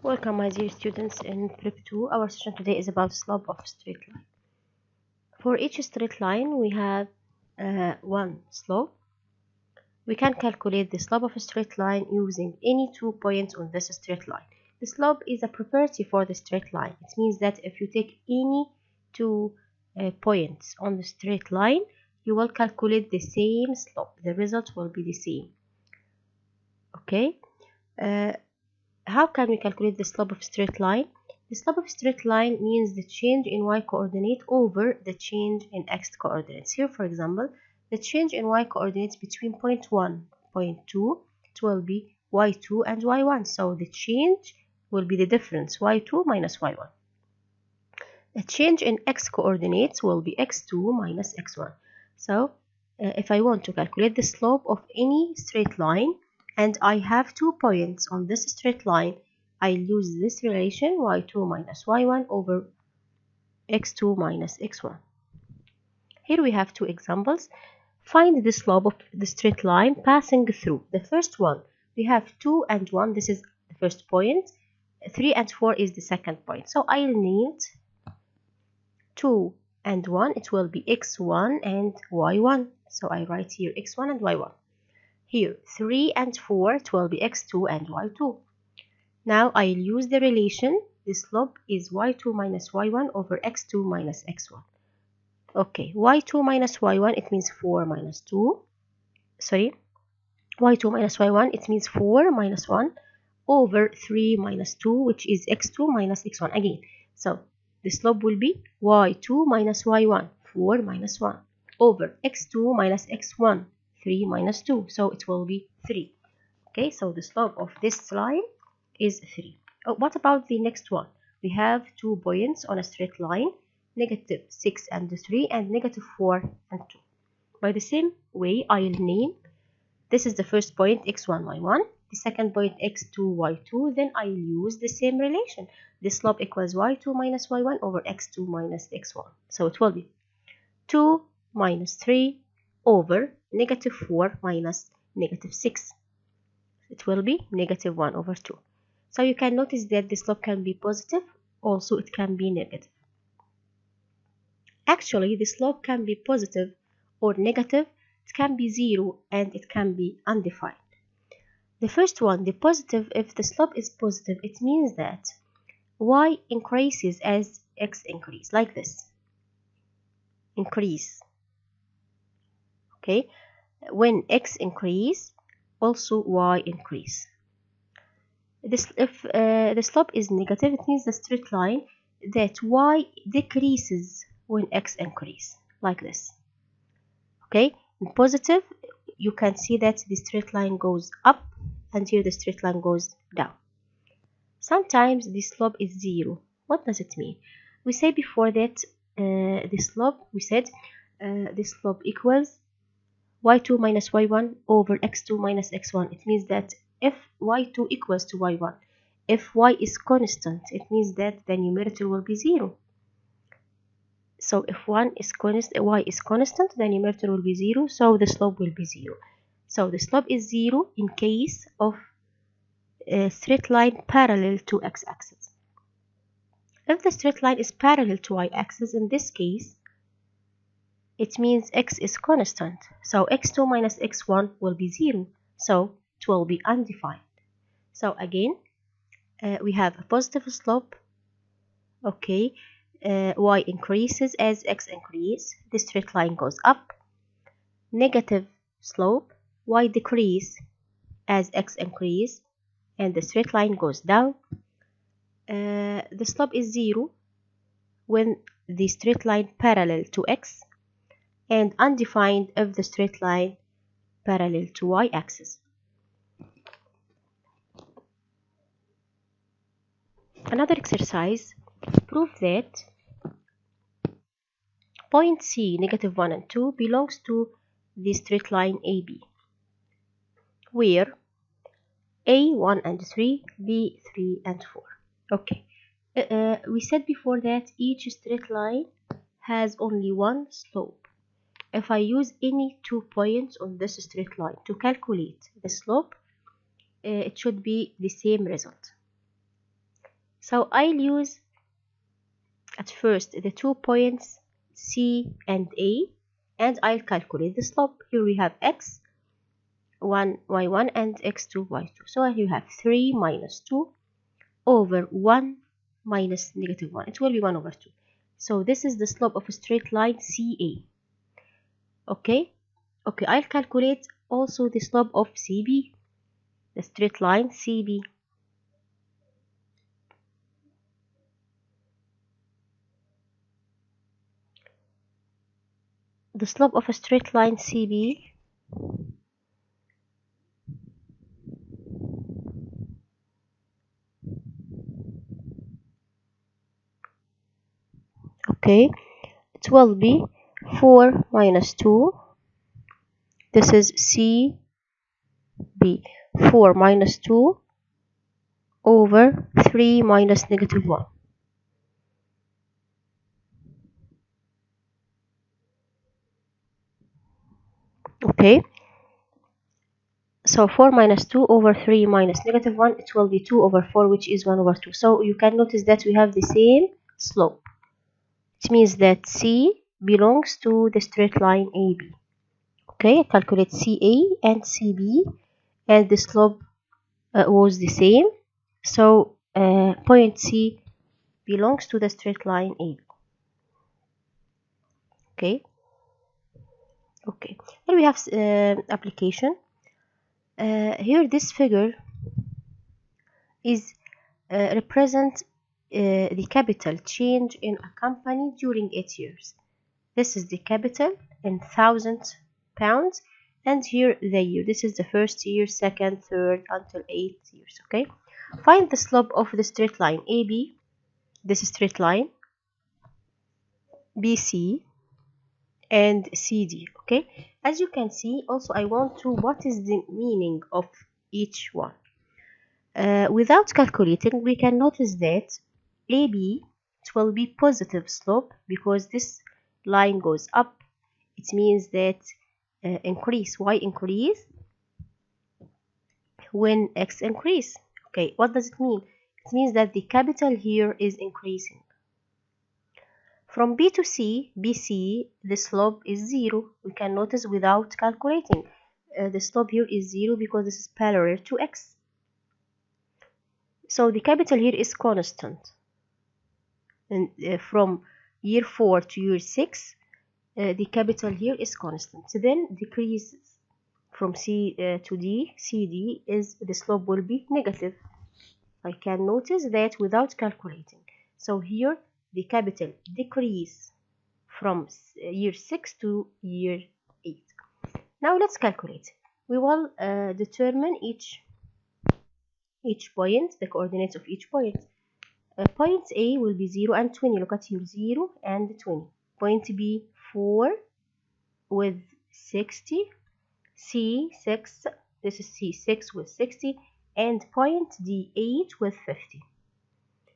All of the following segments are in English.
Welcome, my dear students, in Prep 2. Our session today is about slope of straight line. For each straight line, we have one slope. We can calculate the slope of a straight line using any 2 points on this straight line. The slope is a property for the straight line. It means that if you take any 2 points on the straight line, you will calculate the same slope. The result will be the same. Okay? How can we calculate the slope of straight line? The slope of straight line means the change in y coordinate over the change in x coordinates. Here, for example, the change in y coordinates between point 1, point 2, it will be y2 and y1. So the change will be the difference, y2 minus y1. The change in x coordinates will be x2 minus x1. So if I want to calculate the slope of any straight line, and I have 2 points on this straight line, I'll use this relation y2 minus y1 over x2 minus x1. Here we have 2 examples. Find the slope of the straight line passing through. The first one, we have 2 and 1. This is the first point. 3 and 4 is the second point. So I'll name it 2 and 1. It will be x1 and y1. So I write here x1 and y1. Here, 3 and 4, it will be x2 and y2. Now I'll use the relation. The slope is y2 minus y1 over x2 minus x1. Okay, y2 minus y1, it means 4 minus 2. Sorry, y2 minus y1, it means 4 minus 1 over 3 minus 2, which is x2 minus x1 again. So the slope will be y2 minus y1, 4 minus 1, over x2 minus x1, 3 minus 2, so it will be 3. Okay, so the slope of this line is 3. What about the next one? We have 2 points on a straight line, negative 6 and 3 and negative 4 and 2. By the same way, I'll name, this is the first point, x1, y1, the second point, x2, y2, then I'll use the same relation. The slope equals y2 minus y1 over x2 minus x1. So it will be 2 minus 3 over negative 4 minus negative 6. It will be negative 1 over 2. So you can notice that the slope can be positive, also it can be negative. Actually, the slope can be positive or negative, it can be 0 and it can be undefined. The first one, the positive, if the slope is positive, it means that y increases as x increase, like this. Increase. Okay, when x increase, also y increase. If the slope is negative, it means the straight line that y decreases when x increase, like this. Okay, in positive, you can see that the straight line goes up, and here the straight line goes down. Sometimes the slope is 0. What does it mean? We said before that the slope equals y2 minus y1 over x2 minus x1. It means that if y2 equals to y1, if y is constant, it means that the numerator will be 0. So if y is constant, the numerator will be 0, so the slope will be 0. So the slope is 0 in case of a straight line parallel to x-axis. If the straight line is parallel to y-axis, in this case, it means x is constant. So x2 minus x1 will be 0. So it will be undefined. So again, we have a positive slope. Okay, y increases as x increase. The straight line goes up. Negative slope, y decrease as x increase, and the straight line goes down. The slope is 0 when the straight line parallel to x, and undefined if the straight line parallel to y-axis. Another exercise, prove that point C, negative 1 and 2, belongs to the straight line AB, where A 1 and 3, B 3 and 4. Okay, we said before that each straight line has only one slope. If I use any 2 points on this straight line to calculate the slope, it should be the same result. So I'll use at first the 2 points C and A, and I'll calculate the slope. Here we have x1, y1 and x2, y2. So you have 3 minus 2 over 1 minus negative 1. It will be 1 over 2. So this is the slope of a straight line CA. Okay, I'll calculate also the slope of CB, the straight line CB. The slope of a straight line CB it will be 4 minus 2. This is CB. 4 minus 2 over 3 minus negative 1. Okay, so 4 minus 2 over 3 minus negative 1, it will be 2 over 4, which is 1 over 2. So you can notice that we have the same slope. It means that C belongs to the straight line AB. Okay, calculate CA and CB, and the slope was the same. So point C belongs to the straight line AB. Okay. Then we have application. Here this figure is represent the capital change in a company during 8 years. This is the capital in £1,000, and here the year. This is the first year, second, third, until 8 years. Okay, find the slope of the straight line AB. This straight line BC and CD. Okay, as you can see, also I want to what is the meaning of each one. Without calculating, we can notice that AB, it will be positive slope because this line goes up. It means that increase, y increase when x increase. Okay, what does it mean? It means that the capital here is increasing. From B to C, BC, the slope is 0. We can notice without calculating. The slope here is 0 because this is parallel to x. So the capital here is constant. And from year 4 to year 6, the capital here is constant. So then decreases from C to D, CD is the slope will be negative. I can notice that without calculating. So here the capital decrease from year 6 to year 8. Now let's calculate. We will determine each point, the coordinates of each point. Point A will be 0 and 20. Look at here, 0 and 20. Point B, 4 with 60. C, 6. This is C, 6 with 60. And point D, 8 with 50.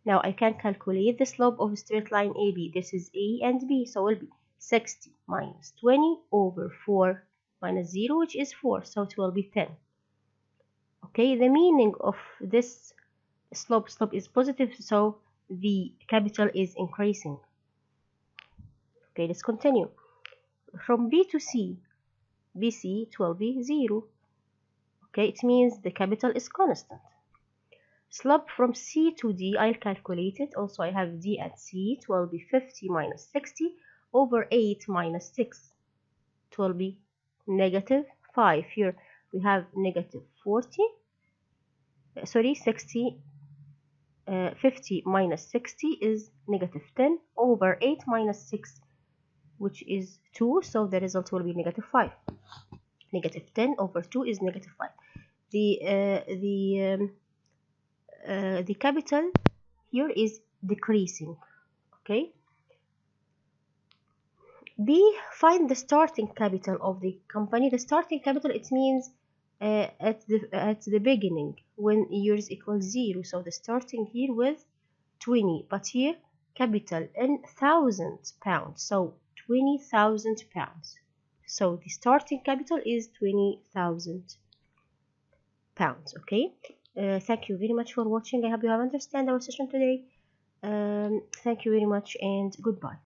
Now I can calculate the slope of a straight line AB. This is A and B, so it will be 60 minus 20 over 4 minus 0, which is 4, so it will be 10. Okay, the meaning of this slope is positive, so the capital is increasing. Okay, let's continue. From B to C, BC, it will be 0. Okay, it means the capital is constant. Slope from C to D, I'll calculate it. Also, I have D at C. It will be 50 minus 60 over 8 minus 6. It will be negative 5. Here we have negative 40. 60. 50 minus 60 is negative 10 over 8 minus 6, which is 2. So the result will be negative 5. Negative 10 over 2 is negative 5. The capital here is decreasing. Okay. B, find the starting capital of the company. The starting capital, it means at the beginning when years equals 0. So the starting here with 20, but here capital in £1,000. So 20,000 pounds. So the starting capital is 20,000 pounds. Okay. Thank you very much for watching. I hope you have understand our session today. Thank you very much and goodbye.